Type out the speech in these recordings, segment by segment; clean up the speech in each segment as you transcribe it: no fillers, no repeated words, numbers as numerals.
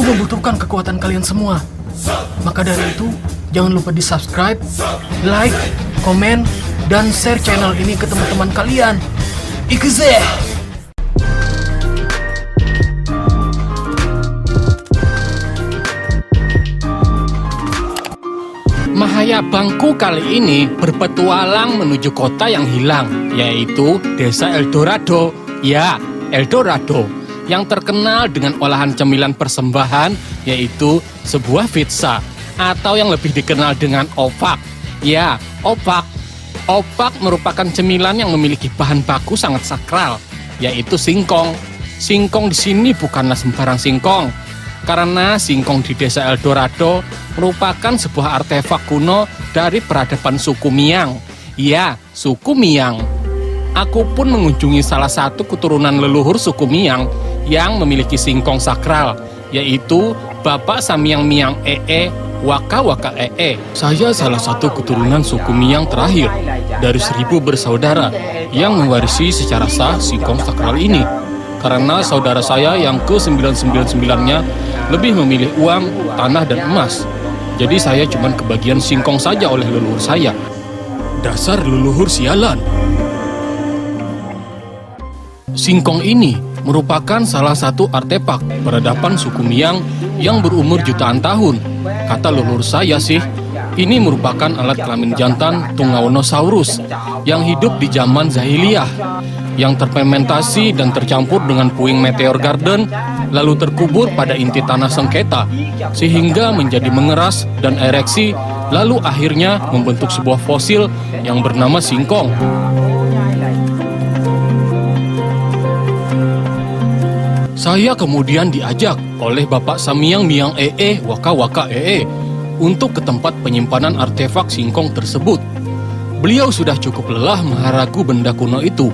Aku membutuhkan kekuatan kalian semua. Maka dari itu, jangan lupa di subscribe, like, komen, dan share channel ini ke teman-teman kalian. Ikuze! Mahaya Bangku kali ini berpetualang menuju kota yang hilang, yaitu Desa Eldorado. Ya, Eldorado, yang terkenal dengan olahan cemilan persembahan, yaitu sebuah pizza, atau yang lebih dikenal dengan opak. Ya, opak. Opak merupakan cemilan yang memiliki bahan baku sangat sakral, yaitu singkong. Singkong di sini bukanlah sembarang singkong, karena singkong di Desa Eldorado merupakan sebuah artefak kuno dari peradaban suku Miang. Ya, suku Miang. Aku pun mengunjungi salah satu keturunan leluhur suku Miang yang memiliki singkong sakral, yaitu Bapak Samyang Miang Waka Waka Saya salah satu keturunan suku Miang terakhir dari 1000 bersaudara yang mewarisi secara sah singkong sakral ini. Karena saudara saya yang ke-999-nya lebih memilih uang, tanah, dan emas. Jadi saya cuma kebagian singkong saja oleh leluhur saya. Dasar leluhur sialan. Singkong ini merupakan salah satu artefak peradaban suku Miang yang berumur jutaan tahun. Kata leluhur saya sih, ini merupakan alat kelamin jantan Tungaunosaurus yang hidup di zaman Jahiliyah, yang terfermentasi dan tercampur dengan puing meteor garden, lalu terkubur pada inti tanah sengketa, sehingga menjadi mengeras dan ereksi, lalu akhirnya membentuk sebuah fosil yang bernama singkong. Saya kemudian diajak oleh Bapak Samyang Miang Waka Waka untuk ke tempat penyimpanan artefak singkong tersebut. Beliau sudah cukup lelah mengharagu benda kuno itu.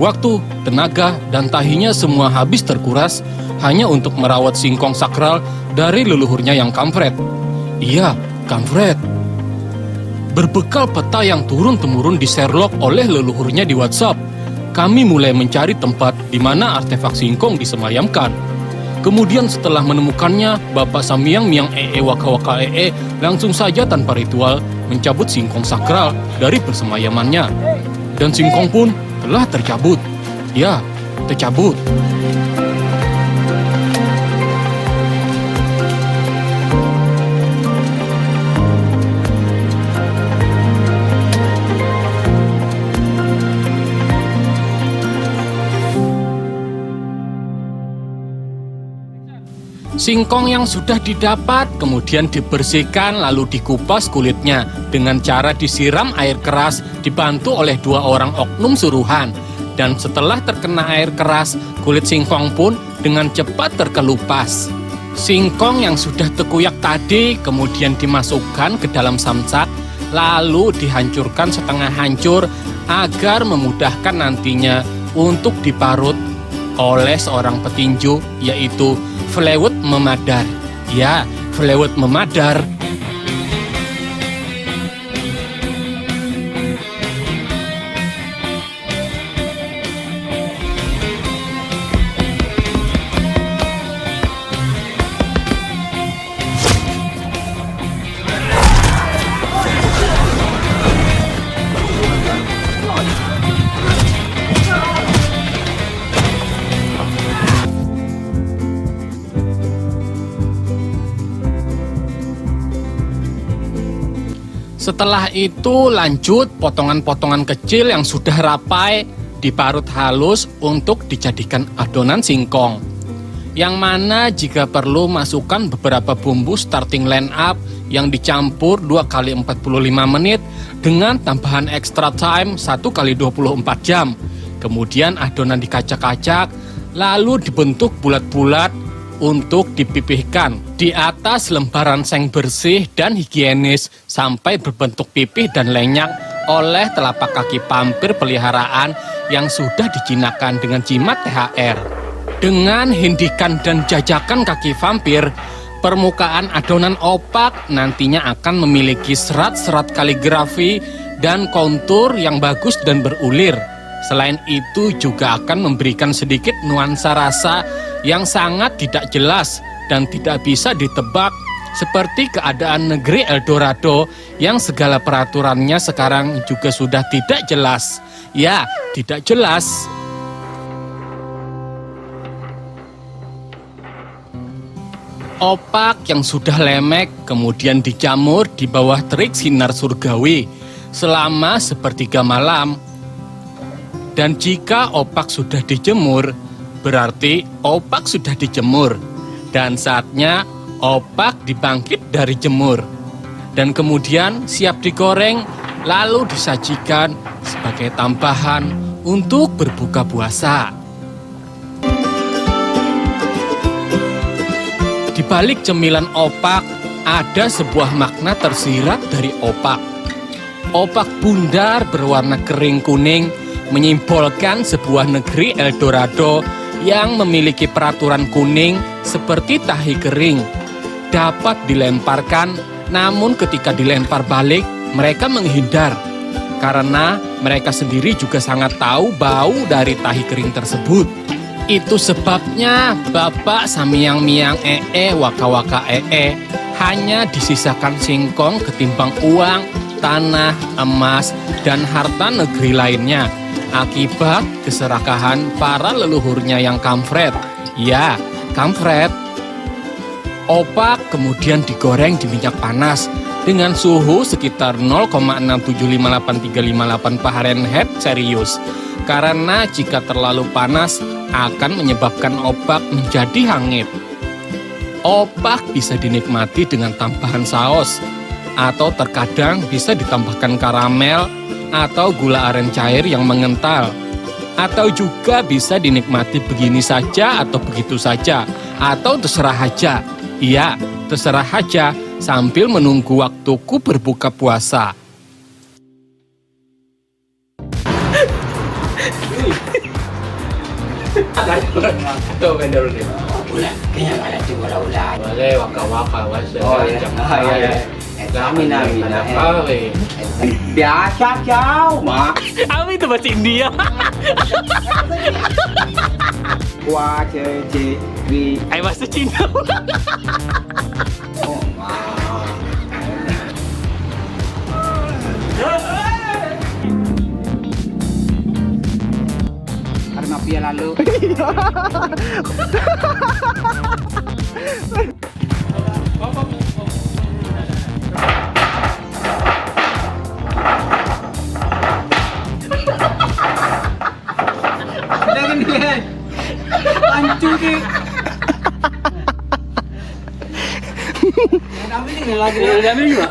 Waktu, tenaga, dan tahinya semua habis terkuras hanya untuk merawat singkong sakral dari leluhurnya yang kampret. Iya, kampret. Berbekal peta yang turun-temurun di Sherlock oleh leluhurnya di WhatsApp, kami mulai mencari tempat di mana artefak singkong disemayamkan. Kemudian setelah menemukannya, Bapak Samyang Miang Waka Waka langsung saja tanpa ritual mencabut singkong sakral dari persemayamannya. Dan singkong pun telah tercabut. Ya, tercabut. Singkong yang sudah didapat kemudian dibersihkan lalu dikupas kulitnya dengan cara disiram air keras dibantu oleh 2 orang oknum suruhan. Dan setelah terkena air keras, kulit singkong pun dengan cepat terkelupas. Singkong yang sudah terkuyak tadi kemudian dimasukkan ke dalam samsak lalu dihancurkan setengah hancur agar memudahkan nantinya untuk diparut oleh seorang petinju, yaitu Flewet Memadar. Ya, Flewet Memadar. Setelah itu lanjut potongan-potongan kecil yang sudah rapai diparut halus untuk dijadikan adonan singkong. Yang mana jika perlu masukkan beberapa bumbu starting line up yang dicampur 2 kali 45 menit dengan tambahan extra time 1 kali 24 jam. Kemudian adonan dikacak-kacak lalu dibentuk bulat-bulat untuk dipipihkan di atas lembaran seng bersih dan higienis sampai berbentuk pipih dan lenyak oleh telapak kaki vampir peliharaan yang sudah dijinakkan dengan jimat THR. Dengan hindikan dan jajakan kaki vampir, permukaan adonan opak nantinya akan memiliki serat-serat kaligrafi dan kontur yang bagus dan berulir. Selain itu juga akan memberikan sedikit nuansa rasa yang sangat tidak jelas dan tidak bisa ditebak, seperti keadaan negeri Eldorado yang segala peraturannya sekarang juga sudah tidak jelas. Ya, tidak jelas. Opak yang sudah lemek kemudian dijamur di bawah terik sinar surgawi selama sepertiga malam. Dan jika opak sudah dijemur, berarti opak sudah dijemur. Dan saatnya opak dibangkit dari jemur. Dan kemudian siap digoreng, lalu disajikan sebagai tambahan untuk berbuka puasa. Di balik cemilan opak, ada sebuah makna tersirat dari opak. Opak bundar berwarna kering kuning menyimbolkan sebuah negeri Eldorado yang memiliki peraturan kuning seperti tahi kering. Dapat dilemparkan, namun ketika dilempar balik, mereka menghindar. Karena mereka sendiri juga sangat tahu bau dari tahi kering tersebut. Itu sebabnya Bapak Samyang-miang Waka-waka hanya disisakan singkong ketimbang uang, tanah, emas, dan harta negeri lainnya. Akibat keserakahan para leluhurnya yang kampret. Ya, kampret. Opak kemudian digoreng di minyak panas dengan suhu sekitar 0,6758358 Fahrenheit Celcius. Karena jika terlalu panas akan menyebabkan opak menjadi hangit. Opak bisa dinikmati dengan tambahan saus, atau terkadang bisa ditambahkan karamel atau gula aren cair yang mengental. Atau juga bisa dinikmati begini saja atau begitu saja, atau terserah aja. Iya, terserah aja sambil menunggu waktuku berbuka puasa. Tuh vendor deh. Ulah, kayaknya nggak ada juga ulah. Boleh waka-waka wasa. Oh iya. Amin amin. Biasa jauh mak. Apa itu bahasa India? Wah cece wi. Ayo bahasa Cina. Oh mak. Karena pia lalu. Pancu ki. Lagi juga.